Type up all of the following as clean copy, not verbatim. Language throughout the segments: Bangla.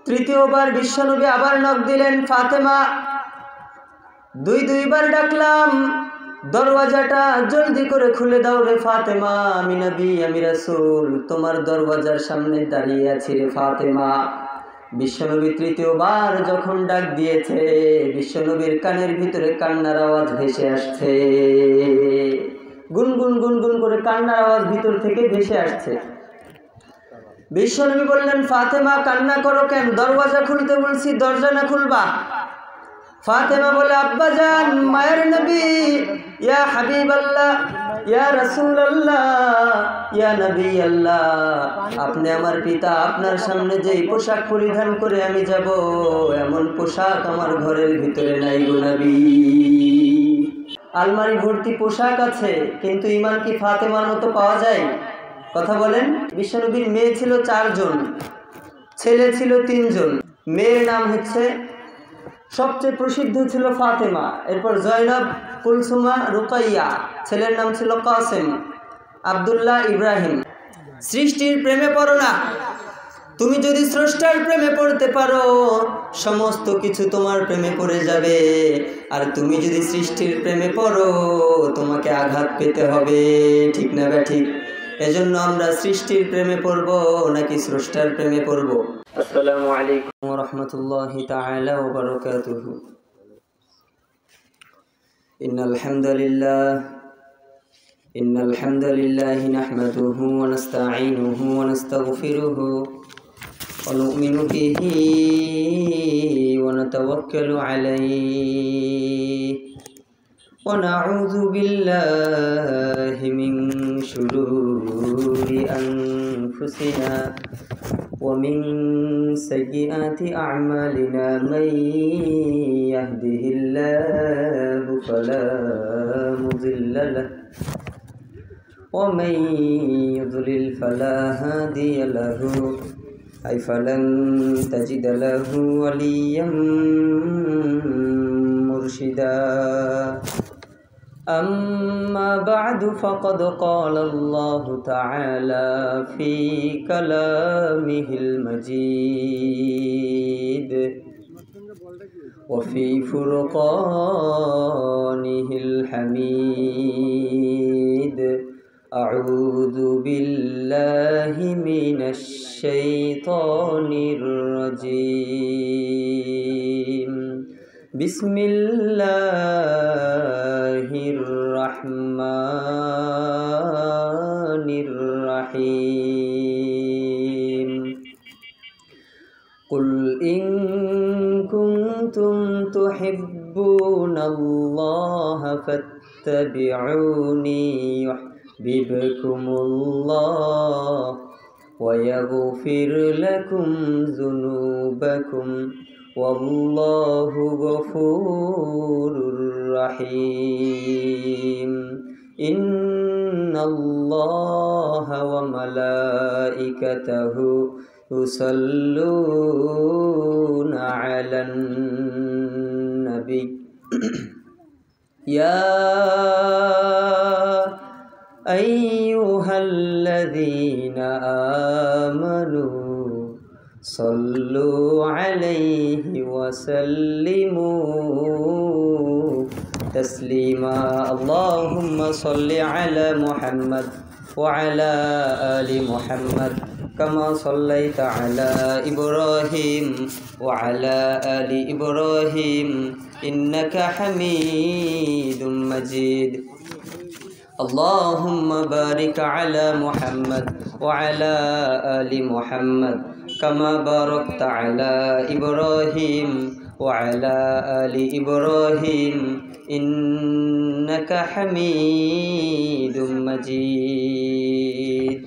তৃতীয়বার বিশ্বনবী আবার নক দিলেন, ফাতেমা। দুইবার ডাকলাম, দরওয়াজাটা জলদি করে খুলে দাও রে ফাতেমা, আমি নবী আমি রাসূল তোমার দরওয়াজার সামনে দাঁড়িয়ে আছি রে ফাতেমা। বিশ্বনবী তৃতীয়বার যখন ডাক দিয়েছে, বিশ্বনবীর কানের ভিতরে কান্নার আওয়াজ ভেসে আসছে। গুনগুন গুনগুন করে কান্নার আওয়াজ ভিতর থেকে ভেসে আসছে। বিশ্বনবী বললেন, ফাতেমা কান্না করো কেন? দরওয়াজা খুলতে বলছি, দরজা না খুলবা? ফাতেমা বলে, আব্বাজান, মায়ের নবী, ইয়া হাবিবাল্লাহ, ইয়া রাসূলুল্লাহ, ইয়া নবী আল্লাহ, আপনি আমার পিতা, আপনার সামনে যেই পোশাক পরিধান করে আমি যাব, এমন পোশাক আমার ঘরের ভিতরে নাই গো নবী। আলমারি ভর্তি পোশাক আছে, কিন্তু ঈমান কি ফাতেমার মতো পাওয়া যায়? কথা বলেন। বিশ্বনবীর মেয়ে ছিল 4 জন, ছেলে ছিল 3 জন। মেয়ের নাম হচ্ছে সবচেয়ে প্রসিদ্ধ ছিল ফাতেমা, এরপর জয়নব, কুলসুমা, রুকাইয়া। ছেলের নাম ছিল কাসেম, আব্দুল্লাহ, ইব্রাহিম। সৃষ্টির প্রেমে পড়ো না। তুমি যদি স্রষ্টার প্রেমে পড়তে পারো, সমস্ত কিছু তোমার প্রেমে পড়ে যাবে। আর তুমি যদি সৃষ্টির প্রেমে পড়ো, তোমাকে আঘাত পেতে হবে। ঠিক না ব্যাঠিক? এজন্য আমরা সৃষ্টির প্রেমে পড়ব নাকি স্রষ্টার প্রেমে পড়ব? আসসালামু আলাইকুম ওয়া রাহমাতুল্লাহি তাআলা ওয়া বারাকাতুহু। ইন্নাল হামদালিল্লাহি নাহমাদুহু ওয়া নাস্তাঈনুহু ওয়া নাস্তাগফিরুহু ওয়া নু'মিনু বিহি ওয়া নাতাওয়াক্কালু আলাইহি ওয়া নাউযু বিল্লাহি মিন শুরুরি আনফুসিনা ومن سيئات أعمالنا من يهده الله فلا مضل له ومن يضلل فلا هادي له أي فلن تجد له وليا مرشدا. أما بعد فقد قال الله تعالى في كلامه المجيد وفي فرقانه الحميد. أعوذ بالله من الشيطان الرجيم. بسم الله الرحمن الرحيم. قل إن كنتم تحبون الله فاتبعوني يحببكم الله ويغفر لكم ذنوبكم والله غفور رحيم. إن الله وملائكته يصلون على النبي يا أيها الذين آمنوا صلوا عليه وسلموا تسليما. اللهم صل على محمد وعلى آل محمد كما صليت على إبراهيم وعلى آل إبراهيم إنك حميد مجيد. اللهم بارك على محمد وعلى آل محمد كما باركت على إبراهيم وعلى آل إبراهيم إنك حميد مجيد.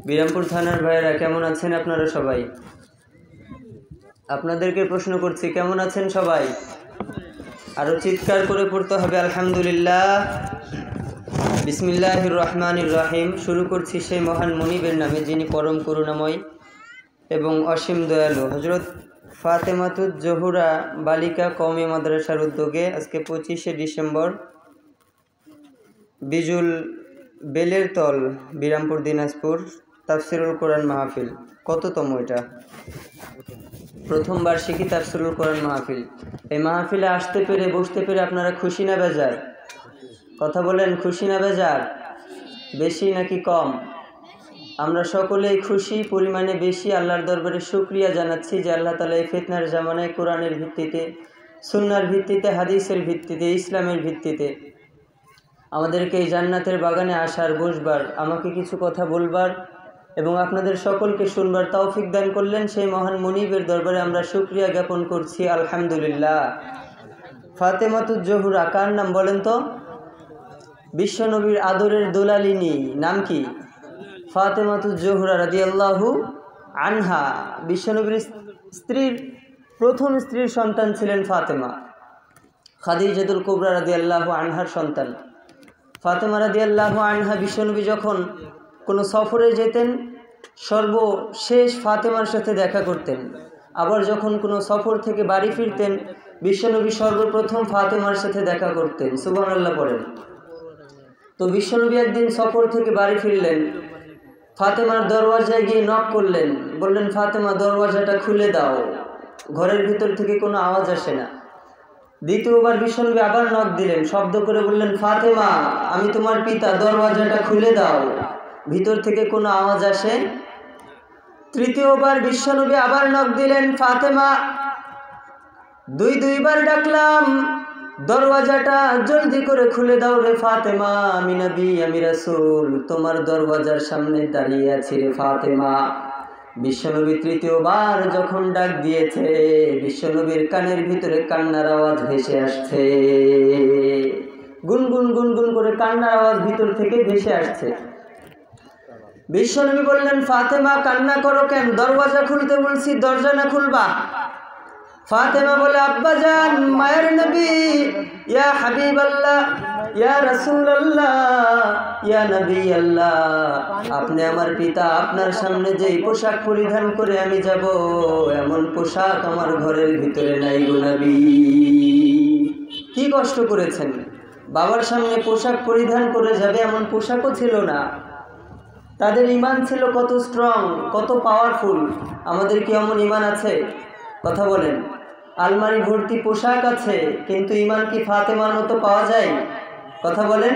বিরামপুর থানার ভাইয়েরা কেমন আছেন আপনারা সবাই? আপনাদেরকে প্রশ্ন করছি, কেমন আছেন সবাই? আরো চিৎকার করে পড়তে হবে আলহামদুলিল্লাহ। বিসমিল্লাহির রহমানির রহিম। শুরু করছি সেই মহান মুনিবের নামে যিনি পরম করুণাময় এবং অসীম দয়ালু। হযরত ফাতেমাতুজ জোহরা বালিকা কওমি মাদ্রাসার উদ্যোগে আজকে 25শে ডিসেম্বর বিজুল বেলের তল, বিরামপুর, দিনাজপুর তাফসিরুল কোরআন মাহফিল। কততম এটা? প্রথম বার্ষিকী তাফসিরুল কোরআন মাহফিল। এই মাহফিলে আসতে পেরে বসতে পেরে আপনারা খুশি না বেজার? কথা বলেন, খুশি না বেজার? বেশি নাকি কম? আমরা সকলেই খুশি, পরিমাণে বেশি। আল্লাহর দরবারে শুকরিয়া জানাচ্ছি যে আল্লাহ তাআলা এই ফিতনার জামানায় কোরআনের ভিত্তিতে, সুন্নাহর ভিত্তিতে, হাদিসের ভিত্তিতে, ইসলামের ভিত্তিতে আমাদেরকে এই জান্নাতের বাগানে আসার, বসবার, আমাকে কিছু কথা বলবার এবং আপনাদের সকলকে শুনবার তৌফিক দান করলেন। সেই মহান মুনিবের দরবারে আমরা শুকরিয়া জ্ঞাপন করছি, আলহামদুলিল্লাহ। ফাতেমাতুজ জোহরা কার নাম বলেন তো? বিশ্বনবীর আদরের দুলালিনী নাম কি? ফাতেমাতুজ জোহরা রাদিয়াল্লাহু আনহা। বিশ্বনবীর স্ত্রীর প্রথম স্ত্রীর সন্তান ছিলেন ফাতেমা, খাদিজাতুল কুবরা রাদিয়াল্লাহু আনহার সন্তান। ফাতেমা রাদিয়াল্লাহু আনহা বিশ্বনবী যখন কোনো সফরে যেতেন সর্বশেষ ফাতেমার সাথে দেখা করতেন। আবার যখন কোনো সফর থেকে বাড়ি ফিরতেন বিশ্বনবী সর্বপ্রথম ফাতেমার সাথে দেখা করতেন। সুবহানাল্লাহ পড়েন। তো বিশ্বনবী একদিন সফর থেকে বাড়ি ফিরলেন, ফাতেমার দরওয়াজায় গিয়ে নক করলেন, বললেন ফাতেমা দরওয়াজাটা খুলে দাও, ঘরের ভিতর থেকে কোনো আওয়াজ আসে না। দ্বিতীয়বার বিশ্বনবী আবার নক দিলেন, শব্দ করে বললেন ফাতেমা আমি তোমার পিতা, দরওয়াজাটা খুলে দাও, ভিতর থেকে কোনো আওয়াজ আসে। তৃতীয়বার বিশ্বনবী আবার নক দিলেন, ফাতেমা দুইবার ডাকলাম, দরওয়াজাটা জলদি করে খুলে দাও রে ফাতেমা, আমি নবী আমি রাসূল তোমার দরওয়াজার সামনে দাঁড়িয়ে আছি রে ফাতেমা। বিশ্বনবী তৃতীয়বার যখন ডাক দিয়েছে বিশ্বনবীর কানের ভিতরে কান্নার আওয়াজ ভেসে আসছে, গুনগুন গুনগুন করে কান্নার আওয়াজ ভিতর থেকে ভেসে আসছে। বিশ্বনবী বললেন ফাতেমা কান্না করো কেন, দরওয়াজা খুলতে বলছি, দরজা না খুলবা? ফাতেমা বলে আব্বাজান, মায়ের নবী, ইয়া হাবিবাল্লাহ, ইয়া রাসূলুল্লাহ, ইয়া নবী আল্লাহ, আপনি আমার পিতা, আপনার সামনে যেই পোশাক পরিধান করে আমি যাব এমন পোশাক আমার ঘরের ভিতরে নাই গো নবী। কি কষ্ট করেছেন, বাবার সামনে পোশাক পরিধান করে যাবে এমন পোশাকও ছিল না। তাদের ঈমান ছিল কত স্ট্রং, কত পাওয়ারফুল। আমাদের কি এমন ঈমান আছে? কথা বলেন। আলমারি ভর্তি পোশাক আছে কিন্তু ঈমান কি ফাতেমার মতো পাওয়া যায়? কথা বলেন।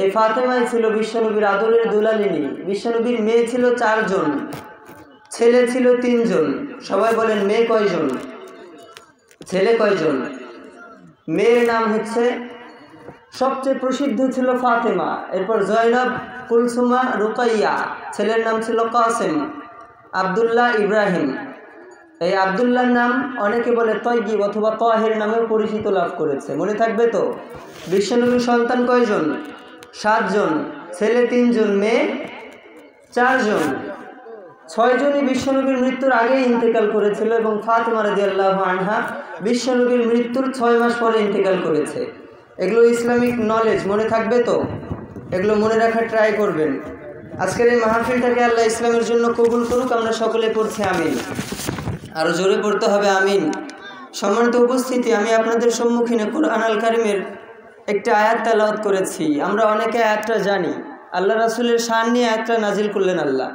এই ফাতেমাই ছিল বিশ্বনবীর আদরের দুলালিনী। বিশ্বনবীর মেয়ে ছিল 4 জন, ছেলে ছিল 3 জন। সবাই বলেন মেয়ে কয়জন, ছেলে কয়জন? মেয়ের নাম হচ্ছে সবচেয়ে প্রসিদ্ধ ছিল ফাতেমা, এরপর জয়নব, কুলসুমা, রুকাইয়া। ছেলের নাম ছিল কাসেম, আব্দুল্লাহ, ইব্রাহিম। এই আব্দুল্লাহর নাম অনেকে বলে তয়্যিব অথবা তাহের নামেও পরিচিত লাভ করেছে, মনে থাকবে তো? বিশ্বনবীর সন্তান কয়জন? 7 জন, ছেলে 3 জন, মেয়ে 4 জন। 6 জনই বিশ্বনবীর মৃত্যুর আগেই ইন্তেকাল করেছিল এবং ফাতেমা রাদিয়াল্লাহু আনহা বিশ্বনবীর মৃত্যুর 6 মাস পরে ইন্তেকাল করেছে। এগুলো ইসলামিক নলেজ, মনে থাকবে তো? এগুলো মনে রাখার ট্রাই করবেন। আজকের এই মাহফিলটাকে আল্লাহ ইসলামের জন্য কবুল করুক। আমরা সকলে পড়ছি আমিন, আরও জোরে পড়তে হবে আমিন। সম্মানিত উপস্থিতি, আমি আপনাদের সম্মুখীনে কুরআন আল কারীমের একটা আয়াত তেলাওয়াত করেছি। আমরা অনেকে আয়াতটা জানি, আল্লাহ রাসূলের শান নিয়ে আয়াতটা নাজিল করলেন আল্লাহ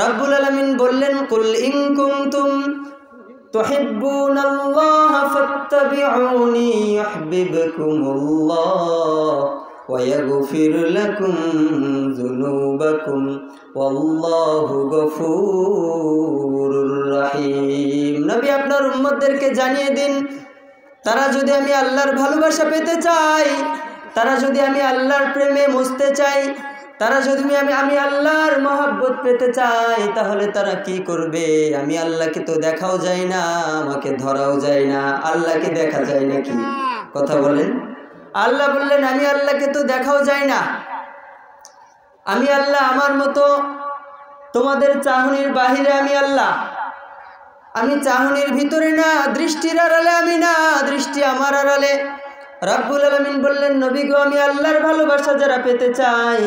রাব্বুল আলামিন। বললেন কুল ইন কুনতুম তুহিব্বুনাল্লাহা ফাত্তাবিউনি ইউহিব্বুকুমুল্লাহ ওয়া ইয়াগফির লাকুম যুনুবাকুম ওয়াল্লাহু গফুরুর রহিম। নবী আপনার উম্মতদেরকে জানিয়ে দিন, তারা যদি আমি আল্লাহর ভালোবাসা পেতে চাই, তারা যদি আমি আল্লাহর প্রেমে মজতে চাই, তারা যদি আমি আল্লাহর মহব্বত পেতে চাই, তাহলে তারা কি করবে? আমি আল্লাহকে তো দেখাও যায় না, আমাকে ধরাও যায় না। আল্লাহকে দেখা যায় নাকি? কথা বলেন। আল্লাহ বললেন আমি আল্লাহকে তো দেখাও যায় না, আমি আল্লাহ আমার মতো তোমাদের চাহনির বাহিরে আমি আল্লাহ, আমি চাহনির ভিতরে না, দৃষ্টির আড়ালে আমি না, দৃষ্টি আমার আড়ালে। রাব্বুল আলামিন বললেন নবী গো, আমি আল্লাহর ভালোবাসা যারা পেতে চাই,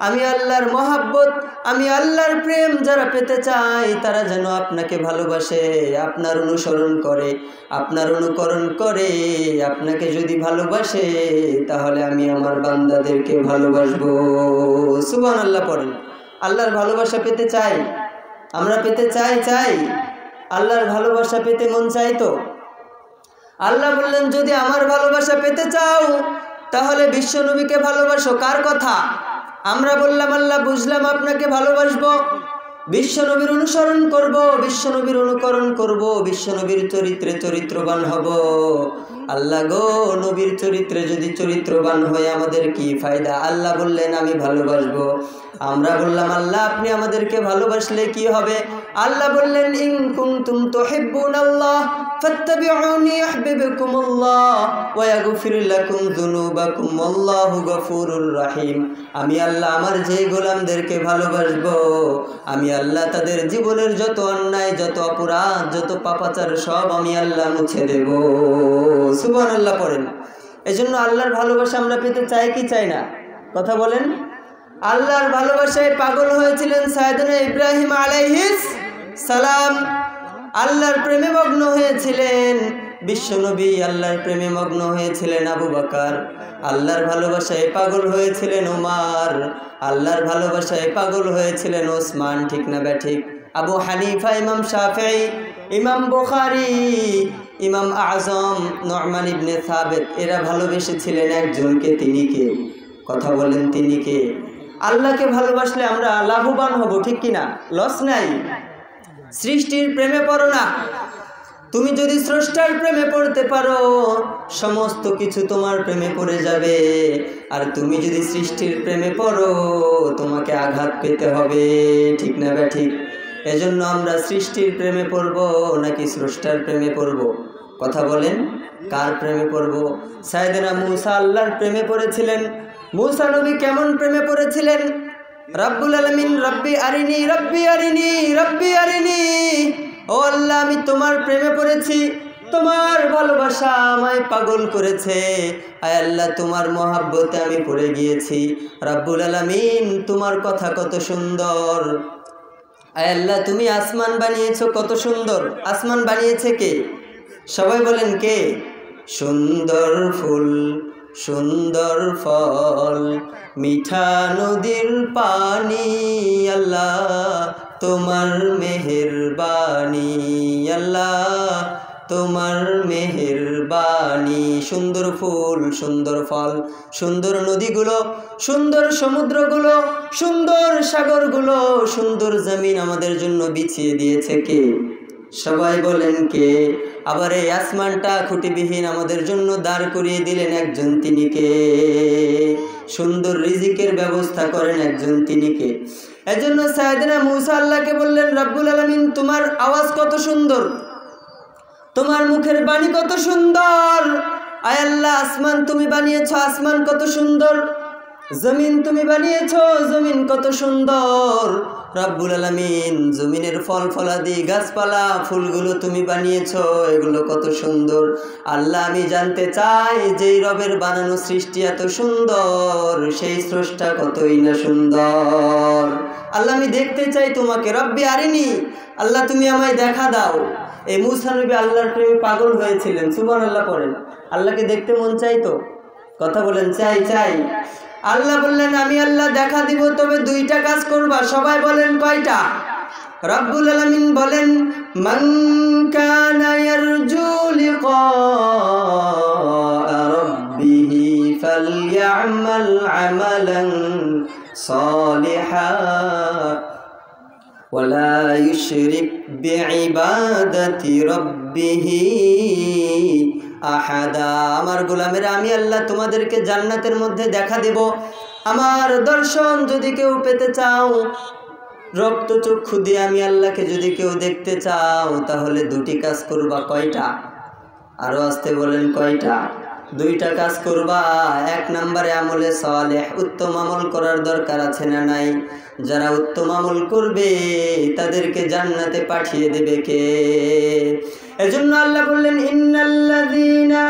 আমি আল্লাহর মহব্বত, আমি আল্লাহর প্রেম যারা পেতে চাই, তারা যেন আপনাকে ভালোবাসে, আপনার অনুসরণ করে, আপনার অনুকরণ করে। আপনাকে যদি ভালোবাসে তাহলে আমি আমার বান্দাদেরকে ভালোবাসবো। সুবহানাল্লাহ পড়েন। আল্লাহর ভালোবাসা পেতে চাই, আমরা পেতে চাই। আল্লাহর ভালোবাসা পেতে মন চাইতো? আল্লাহ বললেন যদি আমার ভালোবাসা পেতে চাও তাহলে বিশ্বনবীকে ভালোবাসো। কার কথা? আমরা বললাম আল্লাহ বুঝলাম, আপনাকে ভালোবাসবো, বিশ্বনবীর অনুসরণ করব, বিশ্বনবীর অনুকরণ করব, বিশ্বনবীর চরিত্রে চরিত্রবান হব। আল্লাহ গো, নবীর চরিত্রে যদি চরিত্রবান হয়ে আমাদের কি ফায়দা? আল্লাহ বললেন আমি ভালোবাসবো। আমরা বললাম আল্লাহ আপনি আমাদেরকে ভালোবাসলে কি হবে? আল্লাহ বললেন ইন কুনতুম তুহিব্বুনাল্লাহ ফাত্তাবিউনি ইউহিব্বুকুমুল্লাহ ওয়া ইয়াগফির লাকুম যুনুবাকুম আল্লাহু গফুরুর রহিম। আমি আল্লাহ আমার যে গোলামদেরকে ভালোবাসবো, আমি আল্লাহ তাদের জীবনের যত অন্যায়, যত অপরাধ, যত পাপাচার সব আমি আল্লাহ মুছে দেব। সুবহানাল্লাহ পড়েন। এজন্য আল্লাহর ভালোবাসা আমরা পেতে চাই কি চাই না? কথা বলেন। আল্লাহর ভালোবাসায় পাগল হয়েছিলেন সাইয়েদনা ইব্রাহিম আলাইহিস সালাম। আল্লাহর প্রেমে মগ্ন হয়েছিলেন বিশ্বনবী, আল্লাহর প্রেমে মগ্ন হয়েছিলেন আবু বকর, আল্লাহর ভালোবাসায় পাগল হয়েছিলেন ওমর, আল্লাহর ভালোবাসায় পাগল হয়েছিলেন ওসমান। ঠিক না ব্যাঠিক? আবু হানিফা, ইমাম শাফিঈ, ইমাম বুখারী, ইমাম আজম নু'মান ইবনে সাবিত, এরা ভালোবেসেছিলেন একজনকে। তিনি কে? কথা বলেন, তিনি কে? আল্লাহকে ভালোবাসলে আমরা লাভবান হব, ঠিক কিনা? লস নাই। সৃষ্টির প্রেমে পড়ো না। তুমি যদি স্রষ্টার প্রেমে পড়তে পারো সমস্ত কিছু তোমার প্রেমে পড়ে যাবে, আর তুমি যদি সৃষ্টির প্রেমে পড়ো তোমাকে আঘাত পেতে হবে। ঠিক না ব্যাঠিক? এজন্য আমরা সৃষ্টির প্রেমে পড়ব নাকি স্রষ্টার প্রেমে পড়ব? কথা বলেন, কার প্রেমে পড়ব? সাইয়েদনা মূসা আল্লাহর প্রেমে পড়েছিলেন। মূসা নবী কেমন প্রেমে পড়েছিলেন? রব্বুল আলামিন রব্বি আরিনি রব্বি আরিনি রব্বি আরিনি, ও আল্লাহ আমি তোমার প্রেমে পড়েছি, তোমার ভালোবাসা আমায় পাগল করেছে। আয় আল্লাহ তোমার মহাব্বতে আমি পড়ে গিয়েছি। রব্বুল আলামিন তোমার কথা কত সুন্দর। আয় আল্লাহ তুমি আসমান বানিয়েছো কত সুন্দর। আসমান বানিয়েছে কে? সবাই বলেন কে? সুন্দর ফুল, সুন্দর ফল, মিঠা নদীর পানি, আল্লাহ তোমার মেহেরবানি, আল্লাহ তোমার মেহেরবানি। সুন্দর ফুল, সুন্দর ফল, সুন্দর নদীগুলো, সুন্দর সমুদ্রগুলো, সুন্দর সাগরগুলো, সুন্দর জমিন আমাদের জন্য বিছিয়ে দিয়েছে কে? সবাই বলেন কে? আবার এই আসমানটা খুঁটিবিহীন আমাদের জন্য দাঁড় করিয়ে দিলেন একজন, তিনি কে? সুন্দর রিজিকের ব্যবস্থা করেন একজন, তিনি কে? এজন্য সাইয়েদনা মূসা আল্লাহকে বললেন রব্বুল আলামিন তোমার আওয়াজ কত সুন্দর, তোমার মুখের বাণী কত সুন্দর। আয় আল্লাহ আসমান তুমি বানিয়েছো, আসমান কত সুন্দর। জমিন তুমি বানিয়েছো, জমিন কত সুন্দর। রব্বুল আলামিন জমিনের ফল ফলাদি, গাছপালা, ফুলগুলো তুমি বানিয়েছো, এগুলো কত সুন্দর। আল্লাহ আমি জানতে চাই যেই রবের বানানো সৃষ্টি এত সুন্দর, সেই স্রষ্টা কতই না সুন্দর। আল্লাহ আমি দেখতে চাই তোমাকে। রব্বি আরিনি, আল্লাহ তুমি আমায় দেখা দাও। এই মূসা নবী আল্লাহর প্রেমে পাগল হয়েছিলেন। সুবহানাল্লাহ পড়েন। আল্লাহকে দেখতে মন চাইতো? কথা বলেন, চাই চাই। আল্লাহ বললেন আমি আল্লাহ দেখা দিব, তবে দুইটা কাজ করবা। সবাই বলেন কয়টা? রব্বুল আলামিন বলেন মান কানা ইয়ারজু লিকা রাব্বিহি ফালইআমাল আমালান সালিহান ওয়ালা ইউশরিক বিইবাদাতি রাব্বিহি আহাদা। আমার গোলামেরা আমি আল্লাহ তোমাদেরকে জান্নাতের মধ্যে দেখা দেব। আমার দর্শন যদি কেউ পেতে চাও, রক্ত চক্ষু দিয়ে আমি আল্লাহকে যদি কেউ দেখতে চাও, তাহলে দুটি কাজ করবা। কয়টা? আরো আসতে বলেন কয়টা? দুইটা কাজ করবা। এক নম্বরে আমলে সালেহ, উত্তম আমল করার দরকার আছে না নাই? যারা উত্তম আমল করবে তাদেরকে জান্নাতে পাঠিয়ে দেবে কে? এজন্য আল্লাহ বললেন ইন্নাল্লাযীনা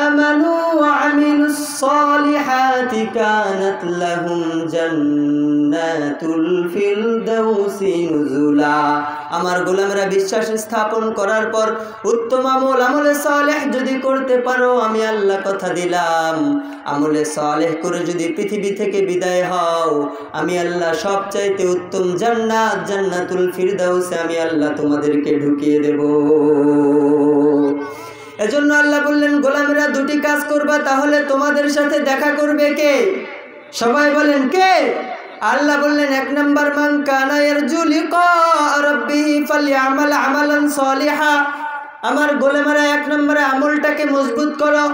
আমানু ওয়া আমিলুস সালিহাতি কানাত লাহুম জান্নাতুল ফিরদাউসি নুজুলা। আমার গোলামেরা বিশ্বাস স্থাপন করার পর উত্তম আমলে সালেহ যদি করতে পারো, আমি আল্লাহ কথা দিলাম আমলে সালেহ করে যদি পৃথিবী থেকে বিদায় হও, আমি আল্লাহ সবচাইতে উত্তম জান্নাত জান্নাতুল ফিরদাউসে আমি আল্লাহ তোমাদেরকে ঢুকিয়ে দেব। এজন্য আল্লাহ বললেন গোলামেরা দুটি কাজ করবা, তাহলে তোমাদের সাথে দেখা করবে কে? সবাই বলেন কে? আল্লাহ বললেন এক নাম্বার, মান কানা ইয়ারজু লিকা রাব্বিহি ফালইআমাল আমালান সালিহা। আমার গোলামেরা এক নম্বরে আমলটাকে মজবুত করো,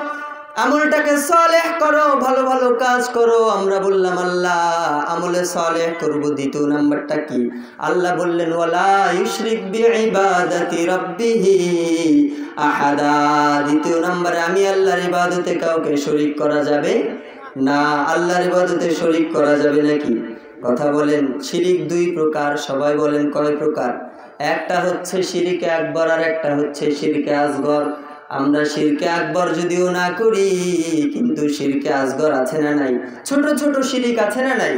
আমলটাকে সালেহ করো, ভালো ভালো কাজ করো। আমরা বললাম আল্লাহ আমলে সালেহ করব। দ্বিতীয় নাম্বারটা কি? আল্লাহ বললেন ওয়ালা ইউশরিক বিইবাদাতি রাব্বিহি আহাদা। দ্বিতীয় নম্বরে আমি আল্লাহর ইবাদতে কাউকে শরীক করা যাবে না। আল্লাহর ইবাদতে শরীক করা যাবে নাকি? কথা বলেন। শিরিক দুই প্রকার, সবাই বলেন কয় প্রকার? একটা হচ্ছে শিরকে আকবর আর একটা হচ্ছে শিরকে আসগর। আমরা শিরকে আকবর যদিও না করি, কিন্তু শিরকে আসগর আছে না নাই? ছোট ছোট শিরিক আছে না নাই?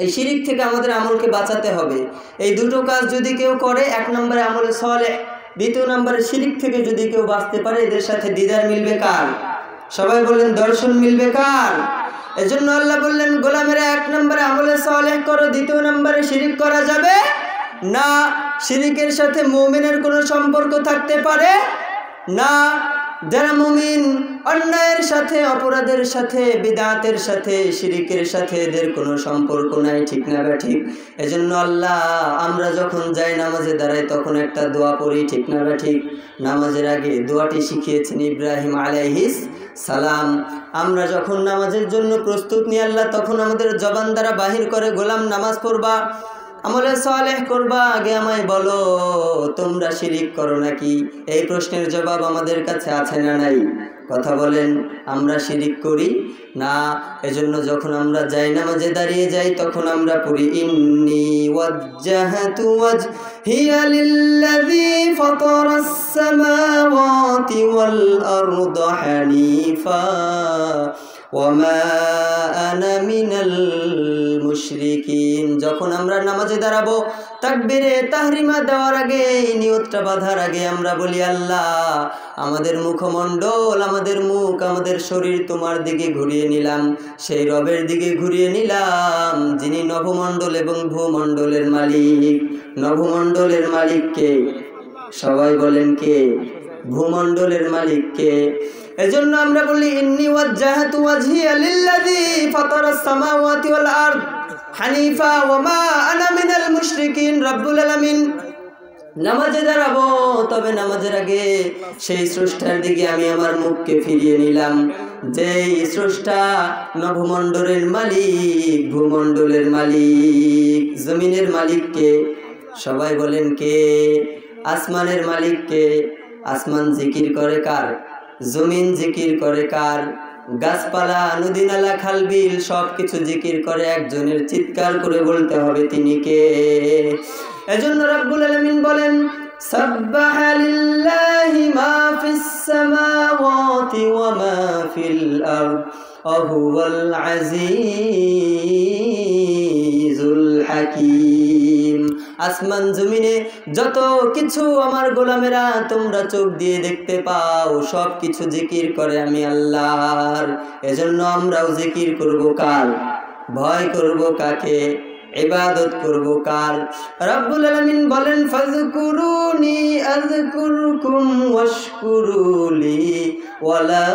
এই শিরিক থেকে আমাদের আমলকে বাঁচাতে হবে। এই দুটো কাজ যদি কেউ করে, এক নম্বরে আমলে সালেহ, দ্বিতীয় নম্বরে শিরিক থেকে যদি কেউ বাঁচতে পারে, এদের সাথে দিদার মিলবে কার? সবাই বলেন দর্শন মিলবে কার? এজন্য আল্লাহ বললেন গোলামেরা এক নম্বরে আমলে সালেহ করো, দ্বিতীয় নম্বরে শিরিক করা যাবে না। শিরিকের সাথে মুমিনের কোনো সম্পর্ক থাকতে পারে না। যারা মুমিন অন্যায়ের সাথে, অপরাধের সাথে, বিদআতের সাথে, শিরিকের সাথে এদের কোনো সম্পর্ক নাই, ঠিক না বা ঠিক? এজন্য আল্লাহ আমরা যখন যাই নামাজে দাঁড়াই তখন একটা দোয়া পড়ি, ঠিক না বা ঠিক? নামাজের আগে দোয়াটি শিখিয়েছেন ইব্রাহিম আলাইহিস সালাম। আমরা যখন নামাজের জন্য প্রস্তুত নিই, আল্লাহ তখন আমাদের জবান দ্বারা বাহির করে, গোলাম নামাজ পড়বা, আমলে সালেহ করবা, আগে আমায় বলো তোমরা শিরিক করো নাকি? এই প্রশ্নের জবাব আমাদের কাছে আছে না নাই? কথা বলেন। আমরা শিরিক করি না। এজন্য যখন আমরা যাই নামাজে দাঁড়িয়ে যাই তখন আমরা পড়ি ইন্নী ওয়াজ্জাহতু ওয়াজহিয়া লিল্লাযী ফাতারাস সামাওয়াতি ওয়াল আরদা হানিফা ওয়ামা আনা মিনাল মুশরিকিন। যখন আমরা নামাজে দাঁড়াবো, তাকবীরে তাহরিমা দেওয়ার আগে, নিয়তটা বাঁধার আগে আমরা বলি আল্লাহ আমাদের মুখমণ্ডল, আমাদের মুখ, আমাদের শরীর তোমার দিকে ঘুরিয়ে নিলাম, সেই রবের দিকে ঘুরিয়ে নিলাম যিনি নভমণ্ডল এবং ভূমণ্ডলের মালিক। নভমণ্ডলের মালিক কে? সবাই বলেন কে? ভূমণ্ডলের মালিক কে? এজন্য আমরা বলি ইন্নী ওয়াজ্জাহতু ওয়াজহিয়া লিল্লাযী ফাতারাস সামাওয়াতি ওয়াল আরদ হানিফা ওয়া মা আনা মিনাল মুশরিকিন। রব্বুল আলামিন নামাজে দাঁড়াবো, তবে নামাজের আগে সেই স্রষ্টার দিকে আমি আমার মুখকে ফিরিয়ে নিলাম, যেই স্রষ্টা নভমণ্ডলের মালিক, ভূমণ্ডলের মালিক, জমিনের মালিক কে? সবাই বলেন কে? আসমানের মালিক কে? আসমান জিকির করে কার? জমিন জিকির করে কার? গাছপালা, নদী নালা, খাল বিল সব কিছু জিকির করে একজনের। চিৎকার করে বলতে হবে তিনি কে? এজন্য রব্বুল আলামিন বলেন সাব্বাহা লিল্লাহি মা ফিস সামাওয়াতি ওয়া মা ফিল আরদ ওয়া হুয়াল আজিজুল হাকীম। আসমান জমিনে যত কিছু আমার গোলামেরা তোমরা চোখ দিয়ে দেখতে পাও, সব কিছু জিকির করে আমি আল্লাহর। এজন্য আমরাও জিকির করব কার? ভয় করব কাকে? ইবাদত করব কার? রব্বুল আলামিন বলেন ফাযকুরুনি আযকুরকুম ওয়াশকুরুলি ওয়ালা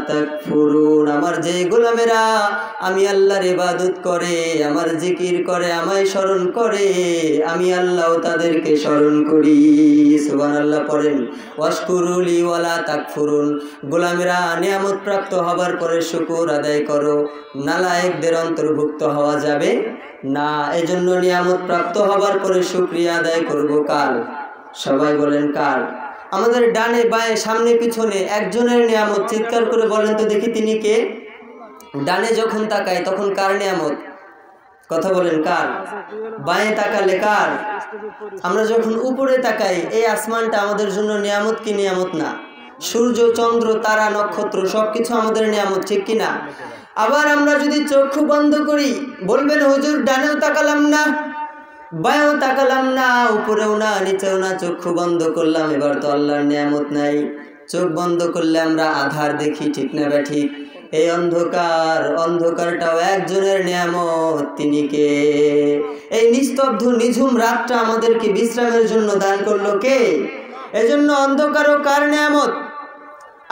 তাকফুরুন। আমার যে গোলামেরা আমি আল্লাহর ইবাদত করে, আমার জিকির করে, আমায় স্মরণ করে, আমি আল্লাহ তাদেরকে স্মরণ করি। সুবহানাল্লাহ পড়েন। ওয়াশকুরুলি ওয়ালা তাকফুরুন। গোলামেরা নিয়ামত প্রাপ্ত হবার পরে শুকর আদায় করো, নালায়েকদের অন্তর্ভুক্ত হওয়া যাবে না। এজন্য নিয়ামত প্রাপ্ত হবার পরে শুকরিয়া আদায় করব কার? সবাই বলেন কার? আমাদের ডানে বাঁয়ে সামনে পিছনে একজনের নিয়ামত। চিৎকার করে বলেন তো দেখি তিনি কে? ডানে যখন তাকাই তখন কার নিয়ামত? কথা বলেন কার? বাঁয়ে তাকালে কার? আমরা যখন উপরে তাকাই, এই আসমানটা আমাদের জন্য নিয়ামত কি নিয়ামত না? সূর্য, চন্দ্র, তারা, নক্ষত্র সবকিছু আমাদের নিয়ামত, ঠিক কিনা? আবার আমরা যদি চক্ষু বন্ধ করি, বলবেন হুজুর ডানেও তাকালাম না, বায়ও তাকালাম না, উপরেও না নিচেও না, চক্ষু বন্ধ করলাম, এবার তো আল্লাহর নিয়ামত নাই। চোখ বন্ধ করলে আমরা আধার দেখি, ঠিক না ব্যাঠিক? এই অন্ধকারটাও একজনের নিয়ামত। তিনি কে? এই নিস্তব্ধ নিঝুম রাতটা আমাদেরকে বিশ্রামের জন্য দান করলো কে? এজন্য অন্ধকারও কার নিয়ামত?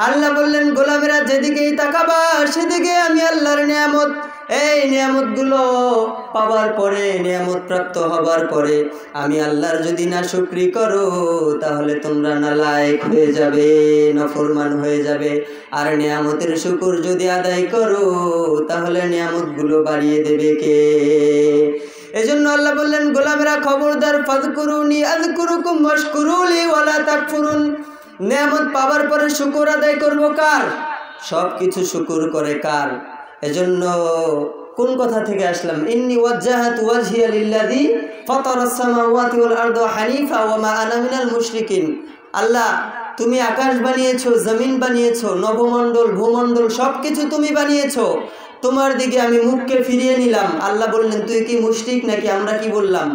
আল্লাহ বললেন, গোলামেরা যেদিকেই তাকাবা সেদিকে আমি আল্লাহর নিয়ামত। এই নিয়ামতগুলো পাওয়ার পরে, নিয়ামত প্রাপ্ত হবার পরে আমি আল্লাহর যদি না শুকরি করো তাহলে তোমরা নালায়েক হয়ে যাবে, নাফরমান হয়ে যাবে। আর নিয়ামতের শুকর যদি আদায় করো তাহলে নিয়ামতগুলো বাড়িয়ে দেবে কে? এজন্য আল্লাহ বললেন, গোলামেরা খবরদার, ফাযকুরুনি আযকুরুকুম ওয়াশকুরুলি ওয়ালা তাকফুরুন। নিয়ামত পাওয়ার পরে শুকর আদায় করবো কার? সব কিছু শুকর করে কার? এজন্য কোন কথা থেকে আসলাম? ইন্নী ওয়াজ্জাহাতু ওয়াজহিয়া লিল্লাযী ফাতারাস সামাওয়াতি ওয়াল আরদা হানিফা ওয়া মা আনা মিনাল মুশরিকিন। আল্লাহ, তুমি আকাশ বানিয়েছো, জমিন বানিয়েছো, নবমণ্ডল, ভূমণ্ডল, সব কিছু তুমি বানিয়েছো, তোমার দিকে আমি মুখকে ফিরিয়ে নিলাম। আল্লাহ বললেন, তুই কি মুশরিক নাকি? আমরা কি বললাম?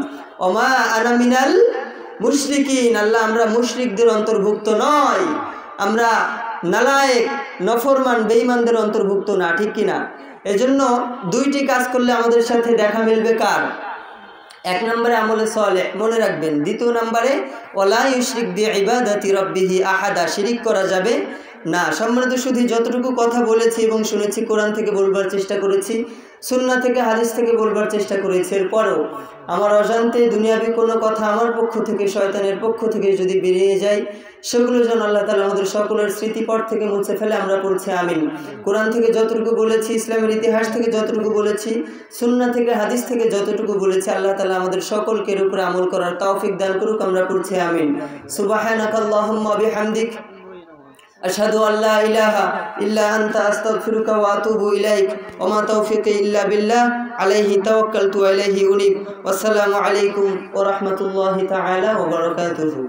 ওমা আনা মিনাল মুশরিকিন। আল্লাহ, আমরা মুশরিকদের অন্তর্ভুক্ত নয়, আমরা নালায়েক, নফরমান, বেঈমানদের অন্তর্ভুক্ত না, ঠিক কিনা? এজন্য দুইটি কাজ করলে আমাদের সাথে দেখা মিলবে কার? এক নম্বরে আমলে সালেহ, মনে রাখবেন। দ্বিতীয় নম্বরে ওয়ালা ইউশরিক বিইবাদাতি রাব্বিহি আহাদা, শিরিক করা যাবে না। সম্মানিত শুধু যতটুকু কথা বলেছি এবং শুনেছি, কোরআন থেকে বলবার চেষ্টা করেছি, সুন্নাহ থেকে, হাদিস থেকে বলবার চেষ্টা করেছি, এরপরও আমার অজান্তে দুনিয়াবি কোনো কথা আমার পক্ষ থেকে, শয়তানের পক্ষ থেকে যদি বেরিয়ে যায়, সেগুলো যেন আল্লাহ তাআলা আমাদের সকলের স্মৃতিপট থেকে মুছে ফেলে। আমরা পড়ছি আমিন। কোরআন থেকে যতটুকু বলেছি, ইসলামের ইতিহাস থেকে যতটুকু বলেছি, সুন্নাহ থেকে, হাদিস থেকে যতটুকু বলেছি, আল্লাহ তাআলা আমাদের সকলকে এর উপরে আমল করার তৌফিক দান করুক। আমরা পড়ছি আমিন। সুবহানাকাল্লাহুম্মা বিহামদিক আশহাদু আল্লা ইলাহা ইল্লা আনতা আস্তাগফিরুকা ওয়া আতুবু ইলাইক ওয়া মা তাওফীকি ইল্লা বিল্লাহ আলাইহি তাওয়াক্কালতু ওয়া ইলাইহি উনীব। ওয়াসসালামু আলাইকুম ওয়া রাহমাতুল্লাহি তাআলা ওয়া বারাকাতুহু।